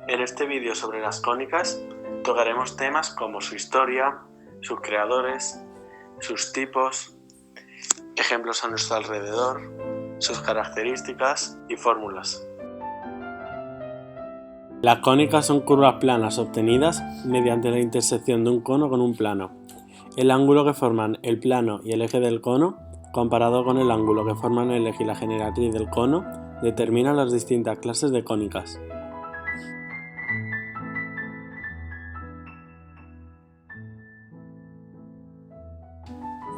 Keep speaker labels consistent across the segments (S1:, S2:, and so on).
S1: En este vídeo sobre las cónicas tocaremos temas como su historia, sus creadores, sus tipos, ejemplos a nuestro alrededor, sus características y fórmulas. Las cónicas son curvas planas obtenidas mediante la intersección de un cono con un plano. El ángulo que forman el plano y el eje del cono, comparado con el ángulo que forman el eje y la generatriz del cono, determina las distintas clases de cónicas.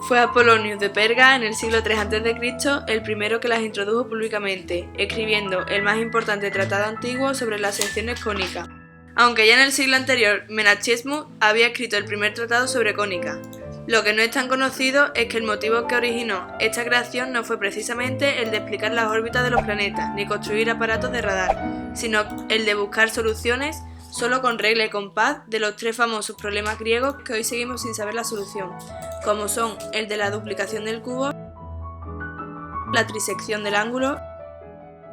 S2: Fue Apolonio de Perga en el siglo III a.C. el primero que las introdujo públicamente, escribiendo el más importante tratado antiguo sobre las secciones cónicas, aunque ya en el siglo anterior Menachesmus había escrito el primer tratado sobre cónicas. Lo que no es tan conocido es que el motivo que originó esta creación no fue precisamente el de explicar las órbitas de los planetas ni construir aparatos de radar, sino el de buscar soluciones solo con regla y compás de los tres famosos problemas griegos que hoy seguimos sin saber la solución, como son el de la duplicación del cubo, la trisección del ángulo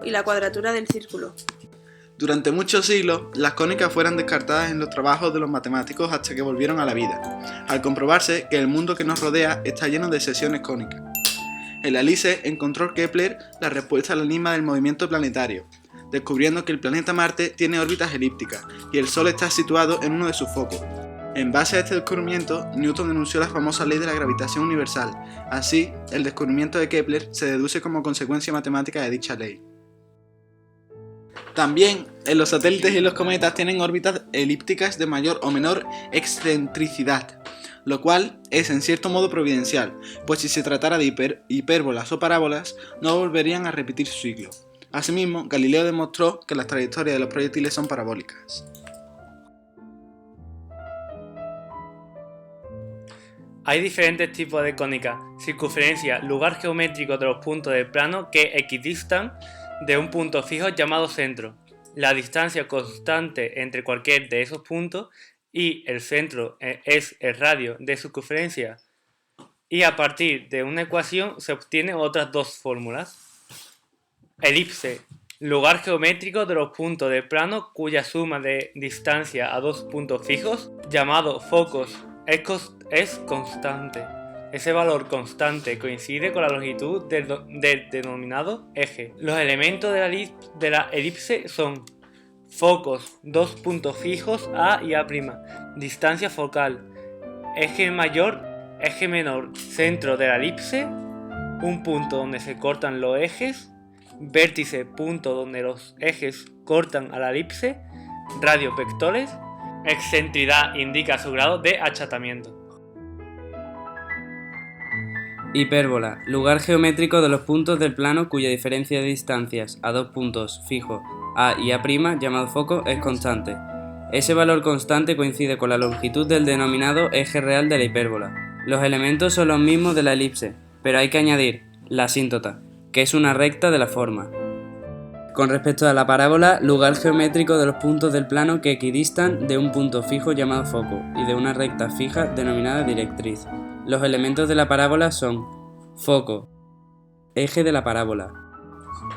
S2: y la cuadratura del círculo.
S3: Durante muchos siglos, las cónicas fueron descartadas en los trabajos de los matemáticos hasta que volvieron a la vida, al comprobarse que el mundo que nos rodea está lleno de secciones cónicas. En la LHC encontró Kepler la respuesta al enigma del movimiento planetario, descubriendo que el planeta Marte tiene órbitas elípticas y el Sol está situado en uno de sus focos. En base a este descubrimiento, Newton denunció la famosa ley de la gravitación universal. Así, el descubrimiento de Kepler se deduce como consecuencia matemática de dicha ley. También, en los satélites y los cometas tienen órbitas elípticas de mayor o menor excentricidad, lo cual es en cierto modo providencial, pues si se tratara de hipérbolas o parábolas, no volverían a repetir su ciclo. Asimismo, Galileo demostró que las trayectorias de los proyectiles son parabólicas.
S4: Hay diferentes tipos de cónicas: circunferencia, lugar geométrico de los puntos del plano que equidistan de un punto fijo llamado centro, la distancia constante entre cualquier de esos puntos y el centro es el radio de circunferencia, y a partir de una ecuación se obtienen otras dos fórmulas. Elipse, lugar geométrico de los puntos del plano cuya suma de distancia a dos puntos fijos, llamado focos, es constante. Ese valor constante coincide con la longitud del denominado eje. Los elementos de la elipse son focos, dos puntos fijos A y A', distancia focal, eje mayor, eje menor, centro de la elipse, un punto donde se cortan los ejes, vértice, punto donde los ejes cortan a la elipse, radio, vectores, excentricidad indica su grado de achatamiento.
S5: Hipérbola, lugar geométrico de los puntos del plano cuya diferencia de distancias a dos puntos fijos A y A', llamado foco, es constante. Ese valor constante coincide con la longitud del denominado eje real de la hipérbola. Los elementos son los mismos de la elipse, pero hay que añadir la asíntota, que es una recta de la forma. Con respecto a la parábola, lugar geométrico de los puntos del plano que equidistan de un punto fijo llamado foco y de una recta fija denominada directriz. Los elementos de la parábola son foco, eje de la parábola,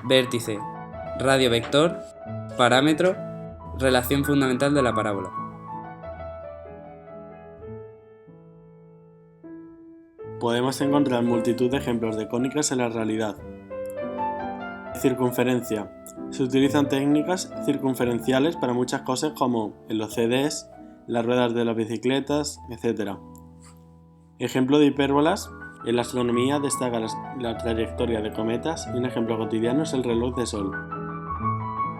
S5: vértice, radio vector, parámetro, relación fundamental de la parábola.
S1: Podemos encontrar multitud de ejemplos de cónicas en la realidad. Circunferencia. Se utilizan técnicas circunferenciales para muchas cosas como en los CDs, las ruedas de las bicicletas, etc. Ejemplo de hipérbolas. En la astronomía destaca la trayectoria de cometas y un ejemplo cotidiano es el reloj de sol.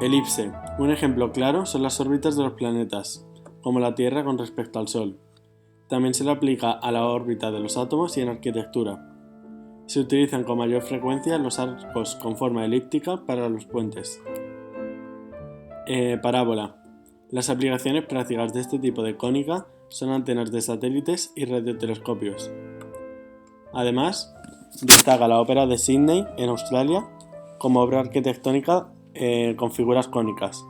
S1: Elipse. Un ejemplo claro son las órbitas de los planetas, como la Tierra con respecto al Sol. También se le aplica a la órbita de los átomos y en arquitectura. Se utilizan con mayor frecuencia los arcos con forma elíptica para los puentes. Parábola. Las aplicaciones prácticas de este tipo de cónica son antenas de satélites y radiotelescopios. Además, destaca la Ópera de Sídney en Australia como obra arquitectónica con figuras cónicas.